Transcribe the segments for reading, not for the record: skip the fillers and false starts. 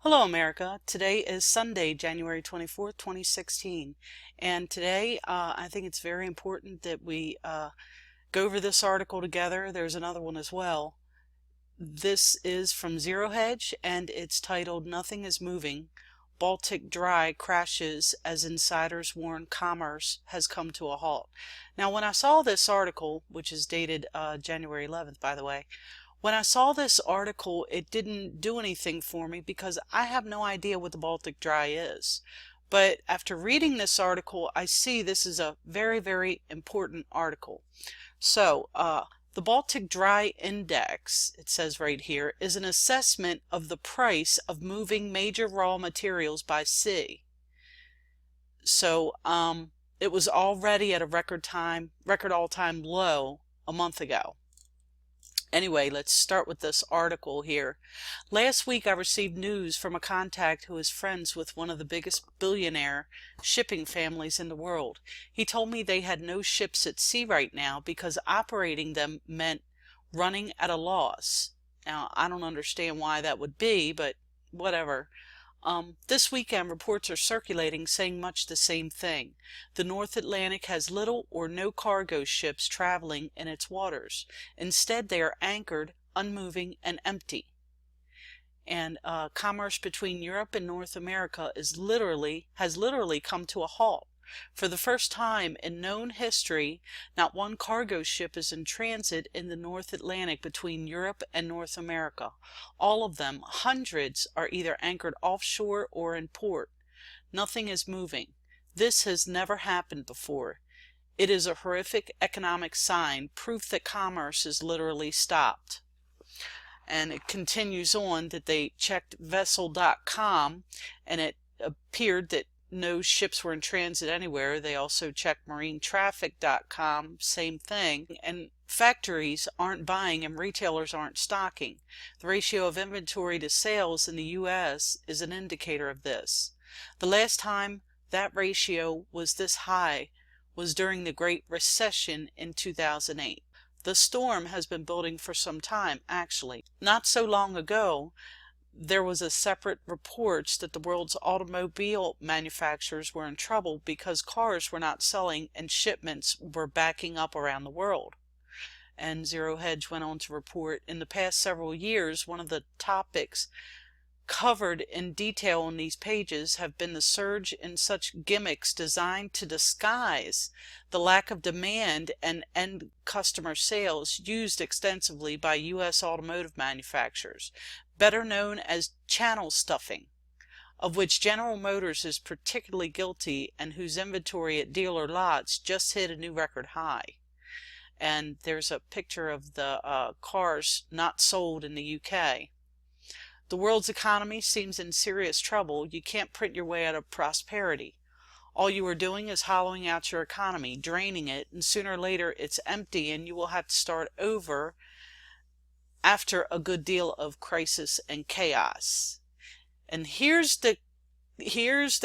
Hello, America. Today is Sunday, January 24th, 2016. And today, I think it's very important that we go over this article together. There's another one as well. This is from Zero Hedge, and it's titled, "Nothing is Moving. Baltic Dry Crashes as Insiders Warn Commerce Has Come to a Halt." Now, when I saw this article, which is dated January 11th, by the way, when I saw this article, it didn't do anything for me because I have no idea what the Baltic Dry is. But after reading this article, I see this is a very, very important article. So, the Baltic Dry Index, it says right here, is an assessment of the price of moving major raw materials by sea. So, it was already at a record all-time low a month ago. Anyway, let's start with this article here. Last week I received news from a contact who is friends with one of the biggest billionaire shipping families in the world. He told me they had no ships at sea right now because operating them meant running at a loss. Now, I don't understand why that would be, but whatever. This weekend, reports are circulating saying much the same thing. The North Atlantic has little or no cargo ships traveling in its waters. Instead, they are anchored, unmoving, and empty. And commerce between Europe and North America has literally come to a halt. For the first time in known history, not one cargo ship is in transit in the North Atlantic between Europe and North America. All of them, hundreds, are either anchored offshore or in port. Nothing is moving. This has never happened before. It is a horrific economic sign, proof that commerce is literally stopped. And it continues on that they checked vessel.com and it appeared that no ships were in transit anywhere. They also checked marinetraffic.com, same thing. And factories aren't buying and retailers aren't stocking. The ratio of inventory to sales in the U.S. is an indicator of this. The last time that ratio was this high was during the Great Recession in 2008. The storm has been building for some time, actually. Not so long ago, there was a separate reports that the world's automobile manufacturers were in trouble because cars were not selling and shipments were backing up around the world. And Zero Hedge went on to report, in the past several years, one of the topics covered in detail on these pages have been the surge in such gimmicks designed to disguise the lack of demand and end customer sales used extensively by U.S. automotive manufacturers, better known as channel stuffing, of which General Motors is particularly guilty and whose inventory at dealer lots just hit a new record high. And there's a picture of the cars not sold in the UK. The world's economy seems in serious trouble. You can't print your way out of prosperity. All you are doing is hollowing out your economy, draining it, and sooner or later it's empty and you will have to start over after a good deal of crisis and chaos. And here's the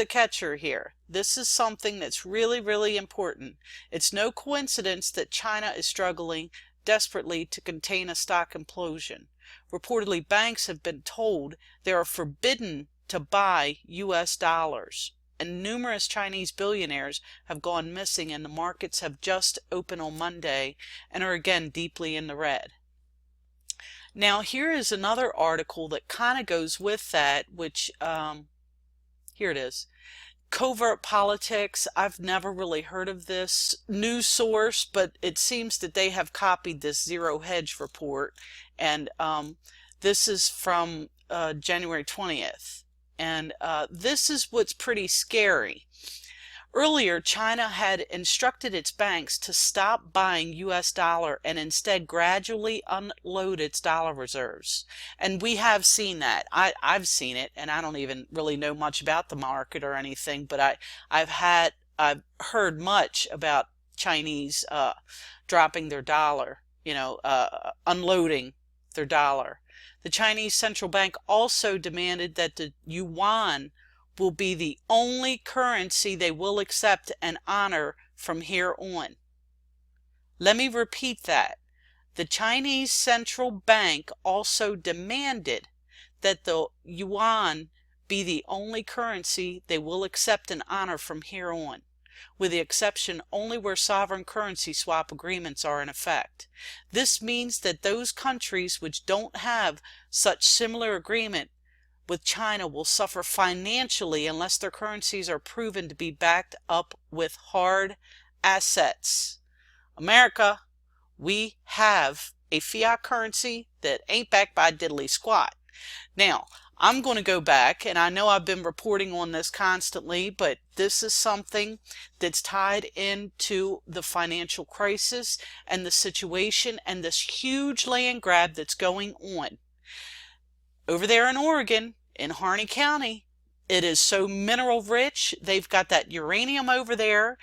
catcher here. This is something that's really, really important. It's no coincidence that China is struggling desperately to contain a stock implosion. Reportedly, banks have been told they are forbidden to buy U.S. dollars, and numerous Chinese billionaires have gone missing, and the markets have just opened on Monday and are again deeply in the red. Now, here is another article that kind of goes with that, which, here it is. Covert politics. I've never really heard of this news source, but it seems that they have copied this Zero Hedge report, and this is from January 20th, and this is what's pretty scary. Earlier, China had instructed its banks to stop buying U.S. dollar and instead gradually unload its dollar reserves. And we have seen that. I've seen it, and I don't even really know much about the market or anything, but I've heard much about Chinese dropping their dollar, unloading their dollar. The Chinese central bank also demanded that the Yuan will be the only currency they will accept and honor from here on. Let me repeat that. The Chinese central bank also demanded that the yuan be the only currency they will accept and honor from here on, with the exception only where sovereign currency swap agreements are in effect. This means that those countries which don't have such similar agreement with China will suffer financially unless their currencies are proven to be backed up with hard assets. America, we have a fiat currency that ain't backed by diddly squat. Now, I'm going to go back, and I know I've been reporting on this constantly, but this is something that's tied into the financial crisis and the situation and this huge land grab that's going on. Over there in Oregon, in Harney County, it is so mineral rich. They've got that uranium over there,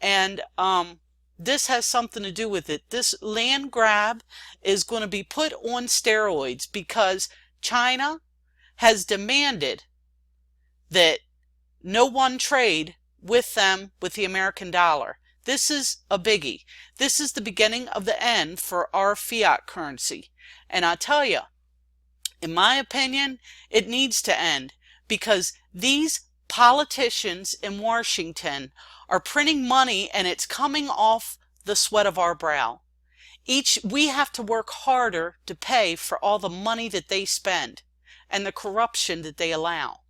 and this has something to do with it. This land grab is going to be put on steroids because China has demanded that no one trade with them with the American dollar. This is a biggie. This is the beginning of the end for our fiat currency. And I tell you, in my opinion, it needs to end because these politicians in Washington are printing money and it's coming off the sweat of our brow. We have to work harder to pay for all the money that they spend and the corruption that they allow.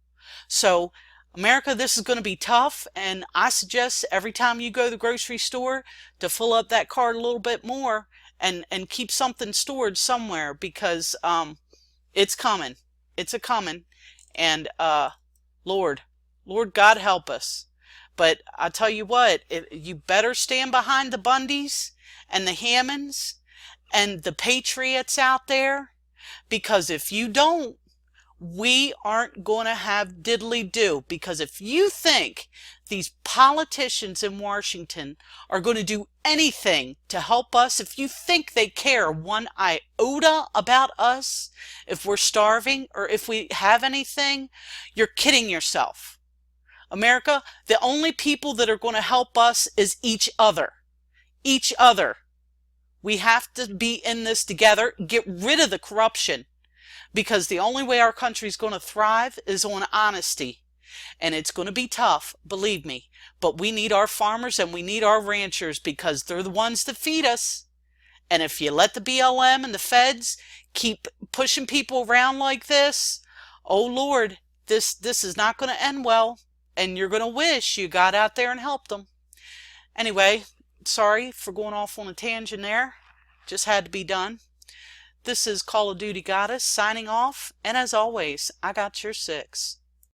So, America, this is going to be tough, and I suggest every time you go to the grocery store to fill up that cart a little bit more and keep something stored somewhere because it's coming. It's a-coming. And Lord God help us. But I tell you what, you better stand behind the Bundys and the Hammonds and the Patriots out there, because if you don't, we aren't going to have diddly do. Because if you think these politicians in Washington are going to do anything to help us, if you think they care one iota about us, if we're starving or if we have anything, you're kidding yourself. America, the only people that are going to help us is each other. Each other. We have to be in this together. Get rid of the corruption. Because the only way our country is going to thrive is on honesty. And it's going to be tough, believe me. But we need our farmers and we need our ranchers because they're the ones that feed us. And if you let the BLM and the feds keep pushing people around like this, oh Lord, this is not going to end well. And you're going to wish you got out there and helped them. Anyway, sorry for going off on a tangent there. Just had to be done. This is Call of Duty Goddess signing off. And as always, I got your 6.